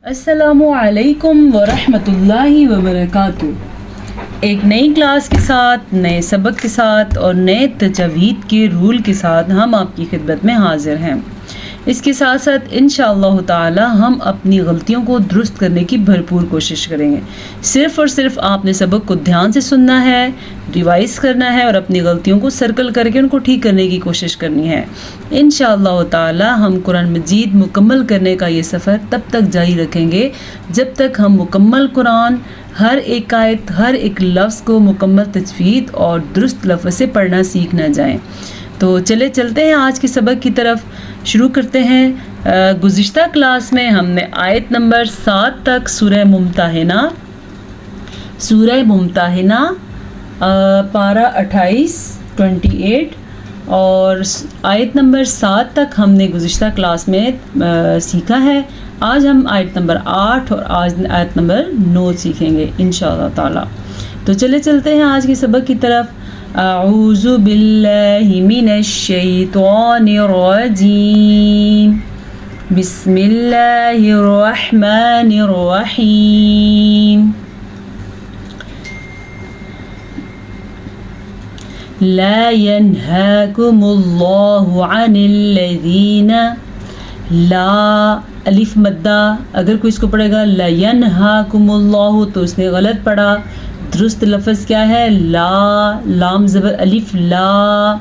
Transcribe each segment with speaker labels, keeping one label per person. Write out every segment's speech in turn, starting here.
Speaker 1: السلام علیکم ورحمۃ اللہ وبرکاتہ۔ ایک نئی کلاس کے ساتھ، نئے سبق کے ساتھ اور نئے تجوید کے رول کے ساتھ ہم آپ کی خدمت میں حاضر ہیں۔ اس کے ساتھ ساتھ انشاءاللہ تعالی ہم اپنی غلطیوں کو درست کرنے کی بھرپور کوشش کریں گے۔ صرف اور صرف آپ نے سبق کو دھیان سے سننا ہے، ریوائز کرنا ہے اور اپنی غلطیوں کو سرکل کر کے ان کو ٹھیک کرنے کی کوشش کرنی ہے۔ انشاءاللہ تعالی ہم قرآن مجید مکمل کرنے کا یہ سفر تب تک جاری رکھیں گے جب تک ہم مکمل قرآن، ہر ایک آیت، ہر ایک لفظ کو مکمل تجوید اور درست لفظ سے پڑھنا سیکھ نہ جائیں۔ تو چلتے ہیں آج کے سبق کی طرف، شروع کرتے ہیں۔ گزشتہ کلاس میں ہم نے آیت نمبر 7 تک سورہ ممتحنہ پارہ 28 اور آیت نمبر 7 تک ہم نے گزشتہ کلاس میں سیکھا ہے۔ آج ہم آیت نمبر 8 اور آج آیت نمبر 9 سیکھیں گے انشاءاللہ تعالی۔ تو چلتے ہیں آج کے سبق کی طرف۔ اعوذ باللہ من الشیطان الرجیم، بسم اللہ الرحمن الرحیم۔ لا ينهاكم الله عن الذين، لا الف مدہ، اگر کوئی اس کو پڑھے گا لا ينهاكم اللہ تو اس نے غلط پڑھا۔ درست لفظ کیا ہے؟ لا، لام زبر الف لا،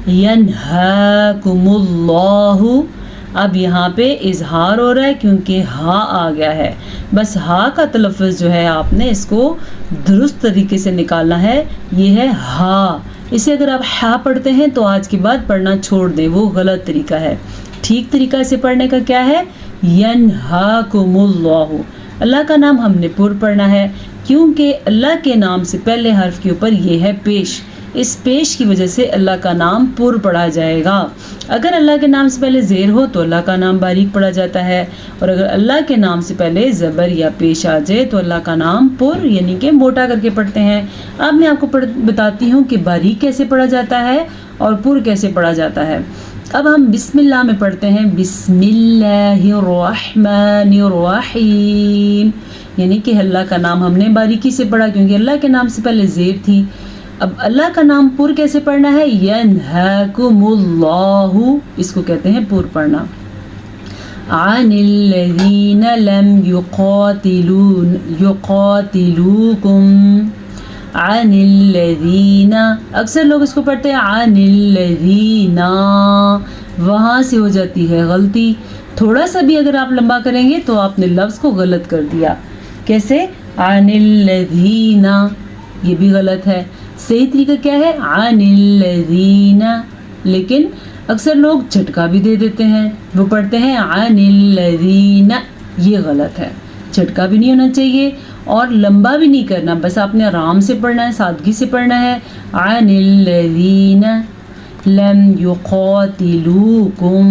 Speaker 1: ينهاكم اللہ۔ اب یہاں پہ اظہار ہو رہا ہے کیونکہ ہا آ گیا ہے، بس ہا کا تلفظ جو ہے آپ نے اس کو درست طریقے سے نکالنا ہے، یہ ہے ہا۔ اسے اگر آپ ہا پڑھتے ہیں تو آج کے بعد پڑھنا چھوڑ دیں، وہ غلط طریقہ ہے۔ ٹھیک طریقہ اسے پڑھنے کا کیا ہے؟ ینہاکم اللہ۔ اللہ کا نام ہم نے پر پڑھنا ہے کیونکہ اللہ کے نام سے پہلے حرف کے اوپر یہ ہے پیش، اس پیش کی وجہ سے اللہ کا نام پر پڑھا جائے گا۔ اگر اللہ کے نام سے پہلے زیر ہو تو اللہ کا نام باریک پڑھا جاتا ہے، اور اگر اللہ کے نام سے پہلے زبر یا پیش آ جائے تو اللہ کا نام پر یعنی کہ موٹا کر کے پڑھتے ہیں۔ اب میں آپ کو بتاتی ہوں کہ باریک کیسے پڑھا جاتا ہے اور پر کیسے پڑھا جاتا ہے۔ اب ہم بسم اللہ میں پڑھتے ہیں، بسم اللہ الرحمن الرحیم، یعنی کہ اللہ کا نام ہم نے باریکی سے پڑھا کیونکہ اللہ کے نام سے پہلے زیر تھی۔ اب اللہ کا نام پر کیسے پڑھنا ہے؟ ینہاکم اللہ، اس کو کہتے ہیں پر پڑھنا۔ عن الذین لم یقاتلوکم، عن الذین، اکثر لوگ اس کو پڑھتے ہیں عن الذین، وہاں سے ہو جاتی ہے غلطی۔ تھوڑا سا بھی اگر آپ لمبا کریں گے تو آپ نے لفظ کو غلط کر دیا۔ کیسے؟ عن الذین، یہ بھی غلط ہے۔ صحیح طریقہ کیا ہے؟ عن الذین، لیکن اکثر لوگ جھٹکا بھی دے دیتے ہیں، وہ پڑھتے ہیں عن الذین، یہ غلط ہے۔ جھٹکا بھی نہیں ہونا چاہیے اور لمبا بھی نہیں کرنا، بس آپ نے آرام سے پڑھنا ہے، سادگی سے پڑھنا ہے۔ عن الذین لم یقاتلوکم،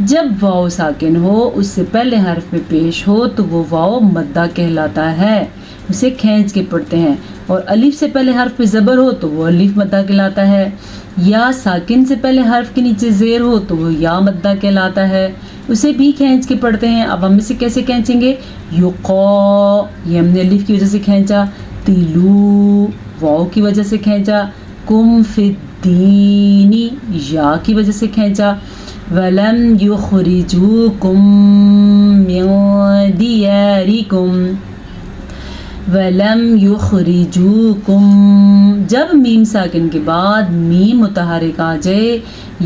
Speaker 1: جب واو ساکن ہو، اس سے پہلے حرف میں پیش ہو تو وہ واو مدہ کہلاتا ہے، اسے کھینچ کے پڑھتے ہیں، اور الف سے پہلے حرف پہ زبر ہو تو وہ الف مدہ کہلاتا ہے، یا ساکن سے پہلے حرف کے نیچے زیر ہو تو وہ یا مدہ کہلاتا ہے، اسے بھی کھینچ کے پڑھتے ہیں۔ اب ہم اسے کیسے کھینچیں گے؟ یقا، یہ ہم نے الف کی وجہ سے کھینچا، تلو واو کی وجہ سے کھینچا، کم فی الدین یا کی وجہ سے کھینچا، وَلَمْ يُخْرِجُوكُمْ مِنْ دِيَارِكُمْ، وَلَمْ يُخْرِجُوكُمْ، جب میم ساکن کے بعد میم متحرک آ جائے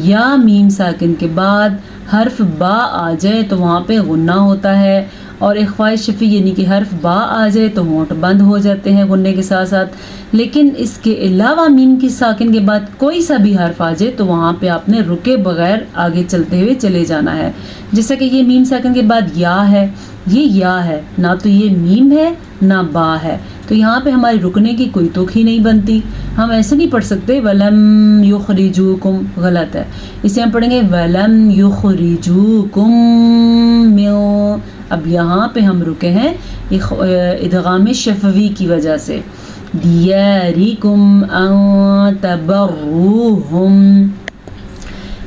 Speaker 1: یا میم ساکن کے بعد حرف با آ جائے تو وہاں پہ غنہ ہوتا ہے، اور اخفاء شفی یعنی کہ حرف با آ جائے تو ہونٹ بند ہو جاتے ہیں غنے کے ساتھ ساتھ۔ لیکن اس کے علاوہ میم کی ساکن کے بعد کوئی سا بھی حرف آ جائے تو وہاں پہ آپ نے رکے بغیر آگے چلتے ہوئے چلے جانا ہے۔ جیسا کہ یہ میم ساکن کے بعد یا ہے، یہ یا ہے، نہ تو یہ میم ہے نہ با ہے، تو یہاں پہ ہمارے رکنے کی کوئی توق ہی نہیں بنتی، ہم ایسے نہیں پڑھ سکتے وَلَمْ يُخْرِجُوكُمْ، غلط ہے۔ اسے ہم پڑھیں گے وَلَمْ يُخْرِجُوكُمْ مِنْ، اب یہاں پہ ہم رکے ہیں ادغام شفوی کی وجہ سے، دیارکم ان تبروہم،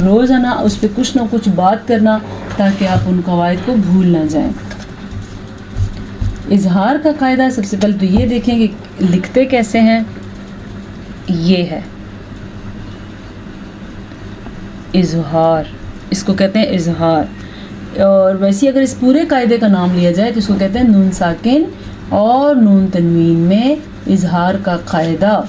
Speaker 1: روزانہ اس پہ کچھ نہ کچھ بات کرنا تاکہ آپ ان قواعد کو بھول نہ جائیں۔ اظہار کا قاعدہ سب سے پہلے تو یہ دیکھیں کہ لکھتے کیسے ہیں، یہ ہے اظہار، اس کو کہتے ہیں اظہار۔ اور ویسے اگر اس پورے قاعدے کا نام لیا جائے تو اس کو کہتے ہیں نون ساکن اور نون تنوین میں اظہار کا قاعدہ۔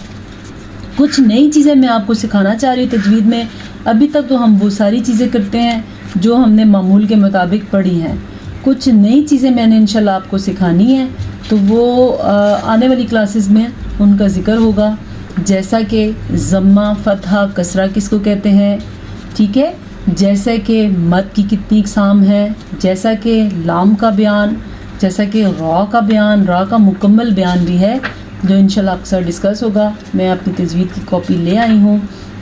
Speaker 1: کچھ نئی چیزیں میں آپ کو سکھانا چاہ رہی ہوں تجوید میں۔ ابھی تک تو ہم وہ ساری چیزیں کرتے ہیں جو ہم نے معمول کے مطابق پڑھی ہیں، کچھ نئی چیزیں میں نے انشاءاللہ آپ کو سکھانی ہیں، تو وہ آنے والی کلاسز میں ان کا ذکر ہوگا، جیسا کہ ضمہ، فتحہ، کسرہ کس کو کہتے ہیں، ٹھیک ہے، جیسا کہ مد کی کتنی اقسام ہے، جیسا کہ لام کا بیان، جیسا کہ را کا بیان، را کا مکمل بیان بھی ہے جو انشاءاللہ اکثر ڈسکس ہوگا۔ میں اپنی تجوید کی کاپی لے آئی ہوں،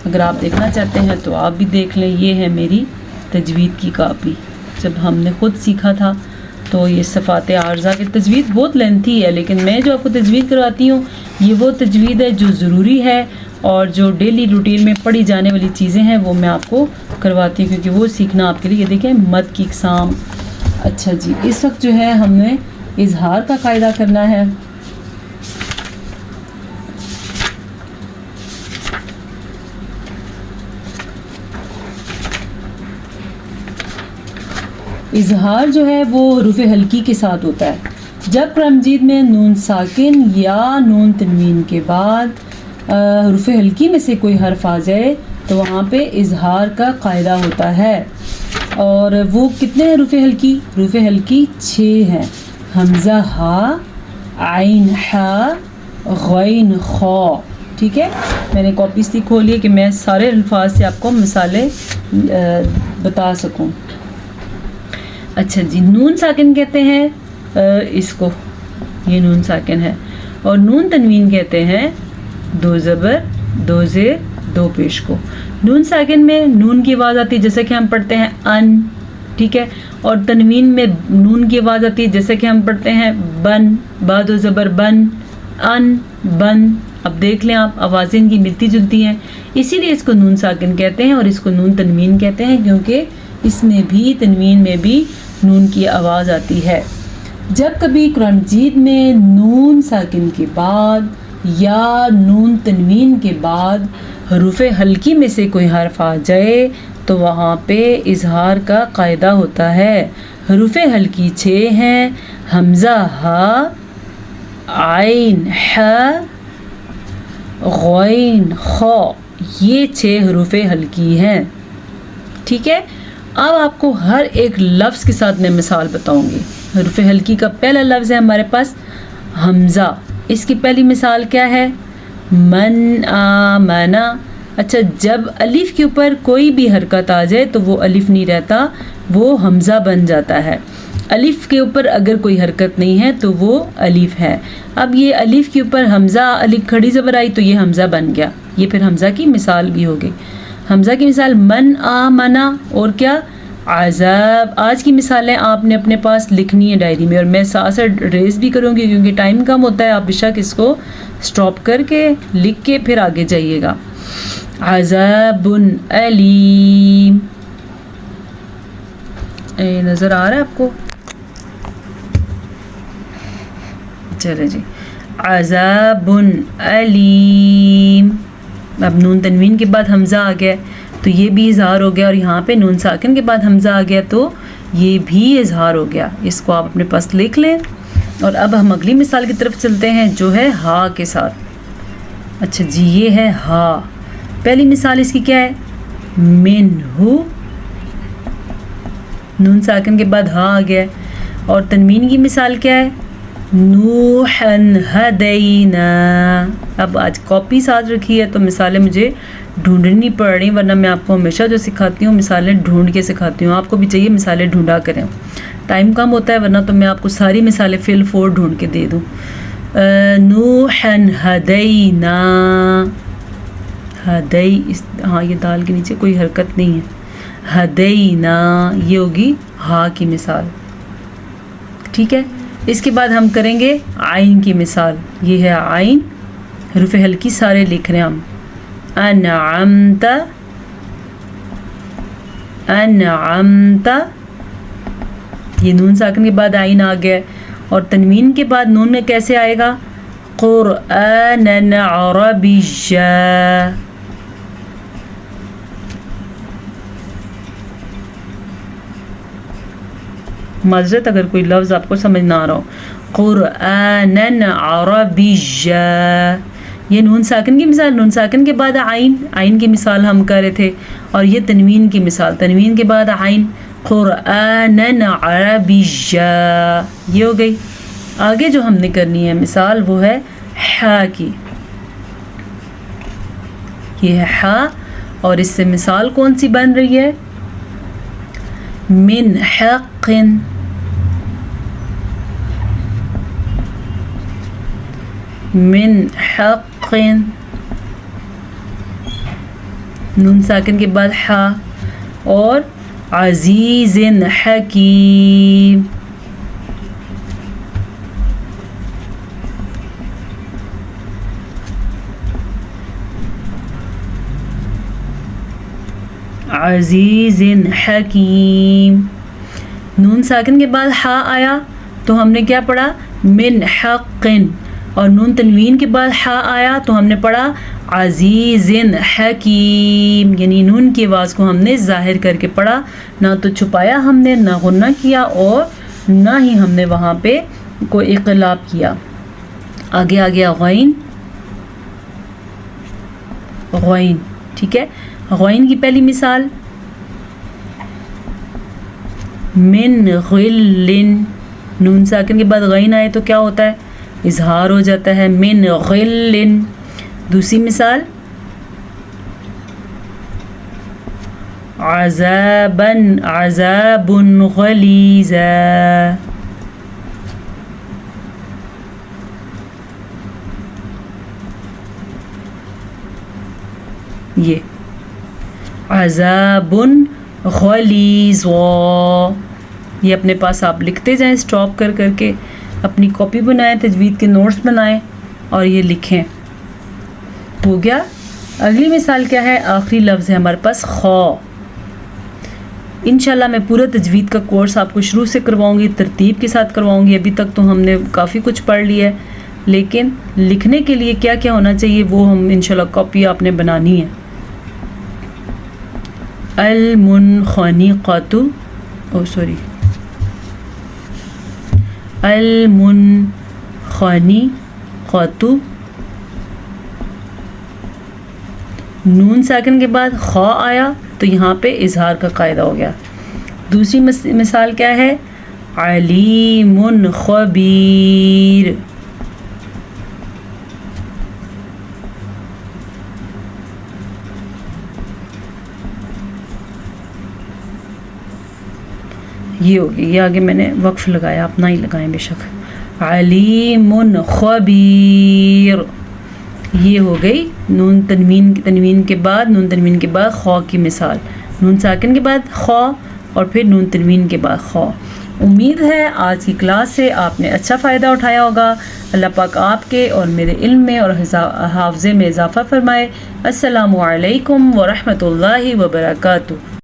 Speaker 1: اگر آپ دیکھنا چاہتے ہیں تو آپ بھی دیکھ لیں۔ یہ ہے میری تجوید کی کاپی، جب ہم نے خود سیکھا تھا تو یہ صفات عارضہ کی تجوید بہت لینتھی ہے، لیکن میں جو آپ کو تجوید کرواتی ہوں یہ وہ تجوید ہے جو ضروری ہے اور جو ڈیلی روٹین میں پڑھی جانے والی چیزیں ہیں وہ میں آپ کو کرواتی ہوں، کیونکہ وہ سیکھنا آپ کے لیے۔ یہ دیکھیں مد کی اقسام۔ اچھا جی، اس وقت جو ہے ہم نے اظہار کا قاعدہ کرنا ہے۔ اظہار جو ہے وہ حروف ہلکی کے ساتھ ہوتا ہے۔ جب قرآن مجید میں نون ساکن یا نون تنوین کے بعد حروف ہلکی میں سے کوئی حرف آ جائے تو وہاں پہ اظہار کا قاعدہ ہوتا ہے۔ اور وہ کتنے حروف ہلکی؟ حروف ہلکی 6 ہیں، حمزہ ہا، عین ہا، غین خا، ٹھیک ہے۔ میں نے کاپی اس لیے کھولی ہے کہ میں سارے الفاظ سے آپ کو مثالیں بتا سکوں۔ اچھا جی، نون ساکن کہتے ہیں اس کو، یہ نون ساکن ہے، اور نون تنوین کہتے ہیں 2 زبر 2 زیر 2 پیش کو۔ نون ساکن میں نون کی آواز آتی ہے جیسے کہ ہم پڑھتے ہیں ان، ٹھیک ہے، اور تنوین میں نون کی آواز آتی ہے جیسے کہ ہم پڑھتے ہیں بن، با 2 زبر بن، ان، بن۔ اب دیکھ لیں آپ، آوازیں ان کی ملتی جلتی ہیں، اسی لیے اس کو نون ساکن کہتے ہیں اور اس کو نون تنوین کہتے ہیں، کیونکہ اس میں بھی تنوین میں بھی نون کی آواز آتی ہے۔ جب کبھی قرآن مجید میں نون ساکن کے بعد یا نون تنوین کے بعد حروف ہلکی میں سے کوئی حرف آ جائے تو وہاں پہ اظہار کا قاعدہ ہوتا ہے۔ حروف ہلکی 6 ہیں، حمزہ ہا، عین ح، غین خا، یہ 6 حروف ہلکی ہیں، ٹھیک ہے۔ اب آپ کو ہر ایک لفظ کے ساتھ میں مثال بتاؤں گی۔ حروف ہلکی کا پہلا لفظ ہے ہمارے پاس حمزہ، اس کی پہلی مثال کیا ہے؟ من آمنا۔ اچھا، جب الف کے اوپر کوئی بھی حرکت آ جائے تو وہ الف نہیں رہتا، وہ حمزہ بن جاتا ہے۔ الف کے اوپر اگر کوئی حرکت نہیں ہے تو وہ الف ہے۔ اب یہ الف کے اوپر حمزہ، الف کھڑی زبر آئی تو یہ حمزہ بن گیا، یہ پھر حمزہ کی مثال بھی ہوگی۔ حمزہ کی مثال من آمنا، اور کیا؟ عذاب۔ آج کی مثالیں آپ نے اپنے پاس لکھنی ہے ڈائری میں، اور میں ساتھ ساتھ ریز بھی کروں گی کیونکہ ٹائم کم ہوتا ہے، آپ بے شک اس کو سٹاپ کر کے لکھ کے پھر آگے جائیے گا۔ عذاب علیم، نظر آ رہا ہے آپ کو؟ چلے جی، عذاب علیم۔ اب نون تنوین کے بعد حمزہ آ گیا تو یہ بھی اظہار ہو گیا، اور یہاں پہ نون ساکن کے بعد حمزہ آ گیا تو یہ بھی اظہار ہو گیا۔ اس کو آپ اپنے پاس لکھ لیں، اور اب ہم اگلی مثال کی طرف چلتے ہیں جو ہے ہا کے ساتھ۔ اچھا جی، یہ ہے ہا، پہلی مثال اس کی کیا ہے؟ منہو، نون ساکن کے بعد ہا آ گیا، اور تنوین کی مثال کیا ہے؟ نوحن ہدینا۔ اب آج کاپی ساتھ رکھی ہے تو مثالیں مجھے ڈھونڈنی پڑ رہی، ورنہ میں آپ کو ہمیشہ جو سکھاتی ہوں مثالیں ڈھونڈ کے سکھاتی ہوں، آپ کو بھی چاہیے مثالیں ڈھونڈا کریں، ٹائم کم ہوتا ہے ورنہ تو میں آپ کو ساری مثالیں فل 4 ڈھونڈ کے دے دوں۔ نوحن ہدینا، ہدی، ہاں یہ دال کے نیچے کوئی حرکت نہیں ہے، ہدینا یہ ہوگی ہا کی مثال، ٹھیک ہے۔ اس کے بعد ہم کریں گے عین کی مثال، یہ ہے عین، حروف ہلکی سارے لکھ رہے ہیں ہم۔ انعمت انعمت، یہ نون ساکن کے بعد عین آ گیا، اور تنوین کے بعد نون میں کیسے آئے گا؟ قرآنا عربیا، معذرت اگر کوئی لفظ آپ کو سمجھ نہ آ رہا ہو، قرآنا عربیا، یہ نون ساکن کی مثال، نون ساکن کے بعد عین کی مثال ہم کر رہے تھے، اور یہ تنوین کی مثال، تنوین کے بعد عین، قرآنا عربیا، یہ ہو گئی۔ آگے جو ہم نے کرنی ہے مثال وہ ہے حا کی، یہ ہے حا، اور اس سے مثال کون سی بن رہی ہے؟ من حق، من حق، نون ساکن کے بعد حا، اور عزیز حکیم، عزیز حکیم، نون ساکن کے بعد ہا آیا تو ہم نے کیا پڑھا؟ من حق، اور نون تنوین کے بعد ہا آیا تو ہم نے پڑھا عزیز حکیم، یعنی نون کی آواز کو ہم نے ظاہر کر کے پڑھا، نہ تو چھپایا ہم نے، نہ غنہ کیا، اور نہ ہی ہم نے وہاں پہ کوئی اقلاب کیا۔ آگے آ گیا غین، غین، ٹھیک ہے، غین کی پہلی مثال من غل، نون ساکن کے بعد غین آئے تو کیا ہوتا ہے؟ اظہار ہو جاتا ہے، من غل۔ دوسری مثال عذابا، عذاب غلیظا، یہ عذاب غلیظ، یہ اپنے پاس آپ لکھتے جائیں، اسٹاپ کر کر کے اپنی کاپی بنائیں، تجوید کے نوٹس بنائیں اور یہ لکھیں۔ ہو گیا۔ اگلی مثال کیا ہے؟ آخری لفظ ہے ہمارے پاس خا۔ انشاءاللہ میں پورا تجوید کا کورس آپ کو شروع سے کرواؤں گی، ترتیب کے ساتھ کرواؤں گی۔ ابھی تک تو ہم نے کافی کچھ پڑھ لیا ہے، لیکن لکھنے کے لیے کیا کیا ہونا چاہیے وہ ہم انشاءاللہ کاپی آپ نے بنانی ہے۔ المنخنقۃ، المنخنقۃ، نون ساکن کے بعد خا آیا تو یہاں پہ اظہار کا قاعدہ ہو گیا۔ دوسری مثال کیا ہے؟ علیم خبیر، یہ ہوگی، یہ آگے میں نے وقف لگایا، اپنا ہی لگائیں بے شک۔ علیم خبیر، یہ ہو گئی نون تنوین کے بعد خا کی مثال، نون ساکن کے بعد خا اور پھر نون تنوین کے بعد خا۔ امید ہے آج کی کلاس سے آپ نے اچھا فائدہ اٹھایا ہوگا۔ اللہ پاک آپ کے اور میرے علم میں اور حافظے میں اضافہ فرمائے۔ السلام علیکم ورحمۃ اللہ وبرکاتہ۔